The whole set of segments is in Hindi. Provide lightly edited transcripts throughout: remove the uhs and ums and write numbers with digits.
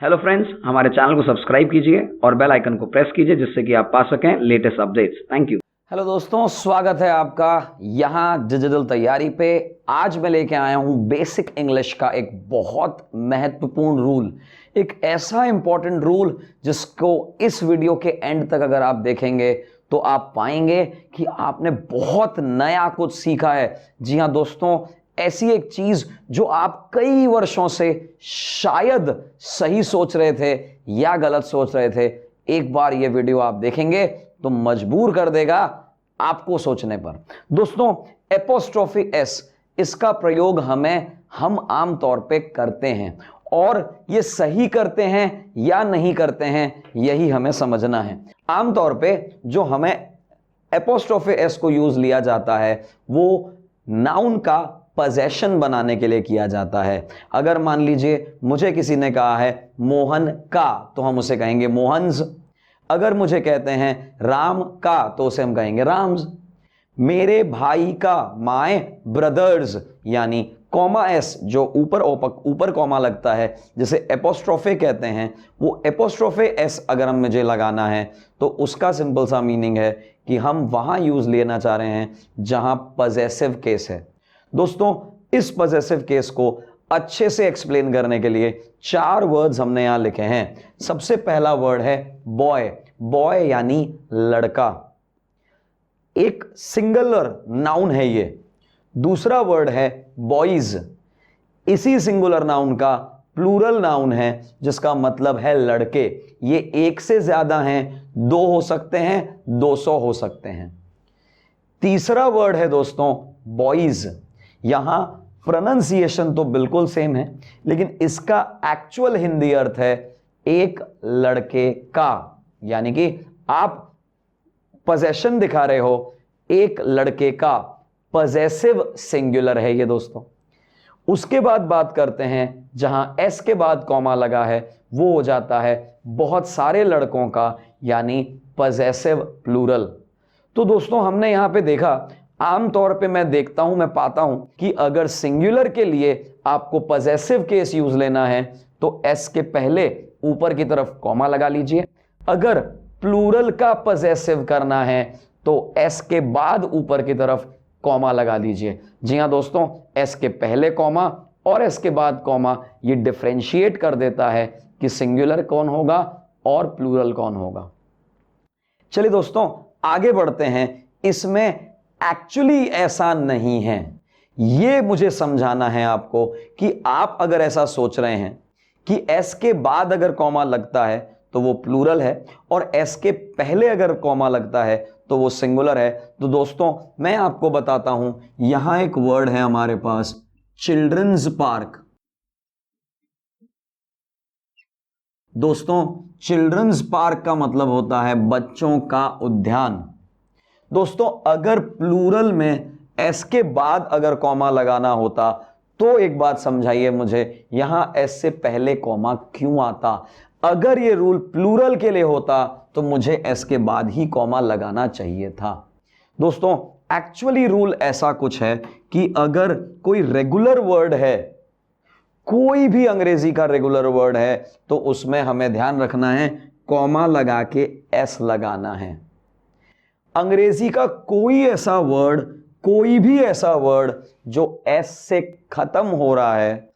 हेलो फ्रेंड्स, हमारे चैनल को सब्सक्राइब कीजिए और बेल आइकन को प्रेस कीजिए जिससे कि आप पा सकें latest updates. Thank you. Hello दोस्तों, स्वागत है आपका यहाँ डिजिटल तैयारी पे। आज मैं लेके आया हूँ बेसिक इंग्लिश का एक बहुत महत्वपूर्ण रूल, एक ऐसा इंपॉर्टेंट रूल जिसको इस वीडियो के एंड तक अगर आप देखेंगे तो आप पाएंगे कि आपने बहुत नया कुछ सीखा है। जी हाँ दोस्तों, ऐसी एक चीज जो आप कई वर्षों से शायद सही सोच रहे थे या गलत सोच रहे थे, एक बार ये वीडियो आप देखेंगे तो मजबूर कर देगा आपको सोचने पर। दोस्तों, एपोस्ट्रोफी एस, इसका प्रयोग हम आम तौर पे करते हैं और ये सही करते हैं या नहीं करते हैं यही हमें समझना है। आम तौर पे जो हमें एपोस्ट्रोफी एस को यूज लिया जाता है वो नाउन का पोजेशन बनाने के लिए किया जाता है। अगर मान लीजिए मुझे किसी ने कहा है मोहन का, तो हम उसे कहेंगे मोहन्स। अगर मुझे कहते हैं राम का, तो उसे हम कहेंगे राम्स। मेरे भाई का, माय ब्रदर्स, यानी कॉमा एस जो ऊपर कॉमा लगता है जिसे एपोस्ट्रोफे कहते हैं, वो एपोस्ट्रोफे एस अगर हम मुझे लगाना है तो उसका सिंपल सा मीनिंग है कि हम वहां यूज लेना चाह रहे हैं जहां पजेसिव केस है। दोस्तों, इस पजेसिव केस को अच्छे से एक्सप्लेन करने के लिए 4 वर्ड्स हमने यहां लिखे हैं। सबसे पहला वर्ड है बॉय। बॉय यानी लड़का, एक सिंगुलर नाउन है ये। दूसरा वर्ड है बॉयज, इसी सिंगुलर नाउन का प्लूरल नाउन है जिसका मतलब है लड़के। ये एक से ज्यादा हैं, 2 हो सकते हैं, 200 हो सकते हैं। तीसरा वर्ड है दोस्तों बॉयज। यहां प्रोनाउंसिएशन तो बिल्कुल सेम है, लेकिन इसका एक्चुअल हिंदी अर्थ है एक लड़के का, यानी कि आप पोजेशन दिखा रहे हो एक लड़के का। पजेसिव सिंगुलर है ये दोस्तों। उसके बाद बात करते हैं जहां एस के बाद कॉमा लगा है, वो हो जाता है बहुत सारे लड़कों का, यानी पजेसिव प्लूरल। तो दोस्तों, हमने यहां पे देखा, आमतौर पे मैं देखता हूं, मैं पाता हूं कि अगर सिंगुलर के लिए आपको पजेसिव केस यूज लेना है तो एस के पहले ऊपर की तरफ कॉमा लगा लीजिए। अगर प्लूरल का पजेसिव करना है तो एस के बाद ऊपर की तरफ कॉमा लगा लीजिए। जी हां दोस्तों, एस के पहले कॉमा और एस के बाद कॉमा, ये डिफरेंशिएट कर देता है कि सिंगुलर कौन होगा और प्लूरल कौन होगा। चलिए दोस्तों, आगे बढ़ते हैं। इसमें एक्चुअली ऐसा नहीं है, ये मुझे समझाना है आपको कि आप अगर ऐसा सोच रहे हैं कि एस के बाद अगर कॉमा लगता है तो वो प्लूरल है और एस के पहले अगर कॉमा लगता है तो वो सिंगुलर है, तो दोस्तों मैं आपको बताता हूं, यहां एक वर्ड है हमारे पास, चिल्ड्रंस पार्क। दोस्तों, चिल्ड्रंस पार्क का मतलब होता है बच्चों का उद्यान। दोस्तों, अगर प्लूरल में एस के बाद अगर कॉमा लगाना होता तो एक बात समझाइए मुझे, यहां एस से पहले कॉमा क्यों आता? अगर ये रूल प्लूरल के लिए होता तो मुझे एस के बाद ही कॉमा लगाना चाहिए था। दोस्तों, एक्चुअली रूल ऐसा कुछ है कि अगर कोई रेगुलर वर्ड है, कोई भी अंग्रेजी का रेगुलर वर्ड है, तो उसमें हमें ध्यान रखना है कॉमा लगा के एस लगाना है। अंग्रेजी का कोई भी ऐसा वर्ड जो एस से खत्म हो रहा है,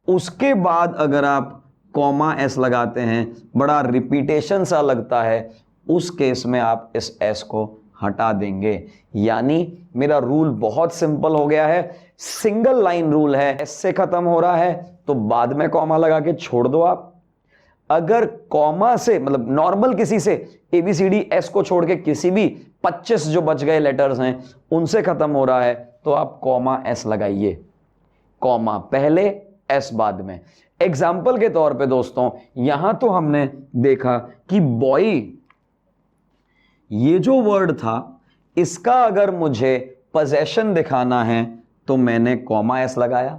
उसके बाद अगर आप कॉमा एस लगाते हैं, बड़ा रिपीटेशन सा लगता है, उस केस में आप इस एस को हटा देंगे। यानी मेरा रूल बहुत सिंपल हो गया है, सिंगल लाइन रूल है। एस से खत्म हो रहा है तो बाद में कॉमा लगा के छोड़ दो आप। अगर कॉमा से, मतलब नॉर्मल किसी से ABCD एस को छोड़ के किसी भी 25 जो बच गए लेटर्स हैं उनसे खत्म हो रहा है तो आप कॉमा एस लगाइए, कॉमा पहले एस बाद में। एग्जाम्पल के तौर पे दोस्तों, यहां तो हमने देखा कि बॉय, ये जो वर्ड था, इसका अगर मुझे पोजेशन दिखाना है तो मैंने कॉमा एस लगाया।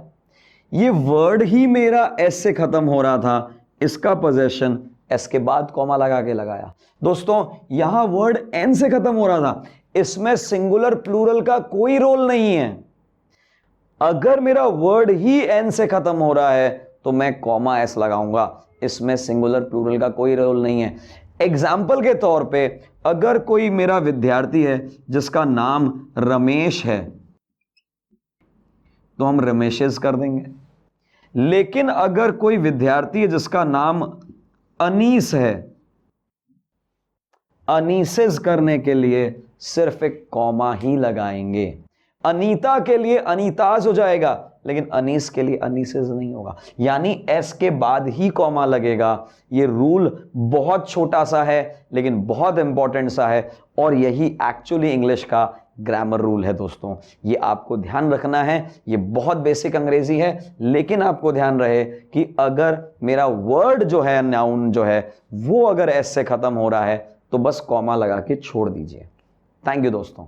ये वर्ड ही मेरा एस से खत्म हो रहा था, इसका पोजेशन एस के बाद कॉमा लगा के लगाया। दोस्तों, यहां वर्ड एन से खत्म हो रहा था, इसमें सिंगुलर प्लूरल का कोई रोल नहीं है। अगर मेरा वर्ड ही एन से खत्म हो रहा है तो मैं कॉमा एस लगाऊंगा। इसमें सिंगुलर प्लूरल का कोई रोल नहीं है। एग्जाम्पल के तौर पे अगर कोई मेरा विद्यार्थी है जिसका नाम रमेश है तो हम रमेशेस कर देंगे। लेकिन अगर कोई विद्यार्थी है जिसका नाम अनीस है, अनीसेस करने के लिए सिर्फ एक कॉमा ही लगाएंगे। अनीता के लिए अनीताज हो जाएगा, लेकिन अनीस के लिए अनीसेस नहीं होगा, यानी एस के बाद ही कॉमा लगेगा। ये रूल बहुत छोटा सा है लेकिन बहुत इंपॉर्टेंट सा है, और यही एक्चुअली इंग्लिश का ग्रामर रूल है दोस्तों। ये आपको ध्यान रखना है। ये बहुत बेसिक अंग्रेजी है, लेकिन आपको ध्यान रहे कि अगर मेरा वर्ड जो है, नाउन जो है, वो अगर एस से खत्म हो रहा है तो बस कॉमा लगा के छोड़ दीजिए। थैंक यू दोस्तों।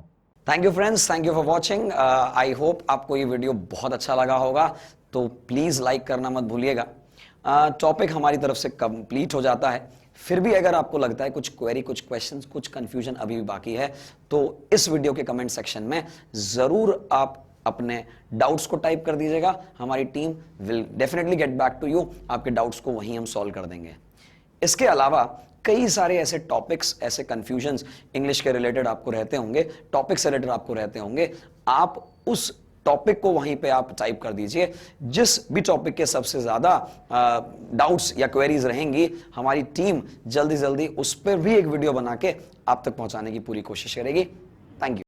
Thank you friends, thank you for watching. I hope आपको ये वीडियो बहुत अच्छा लगा होगा, तो प्लीज़ लाइक करना मत भूलिएगा। टॉपिक हमारी तरफ से कंप्लीट हो जाता है। फिर भी अगर आपको लगता है कुछ क्वेरी, कुछ क्वेश्चंस, कुछ कंफ्यूजन अभी भी बाकी है, तो इस वीडियो के कमेंट सेक्शन में ज़रूर आप अपने डाउट्स को टाइप कर दीजिएगा। हमारी team will definitely get back to you. आपके डाउट्स को वहीं हम सॉल्व कर देंगे। इसके अलावा कई सारे ऐसे टॉपिक्स, ऐसे कंफ्यूजन्स इंग्लिश के रिलेटेड आपको रहते होंगे, टॉपिक से रिलेटेड आपको रहते होंगे। आप उस टॉपिक को वहीं पे आप टाइप कर दीजिए। जिस भी टॉपिक के सबसे ज़्यादा डाउट्स या क्वेरीज रहेंगी, हमारी टीम जल्दी जल्दी उस पर भी एक वीडियो बना के आप तक पहुंचाने की पूरी कोशिश करेगी। Thank you.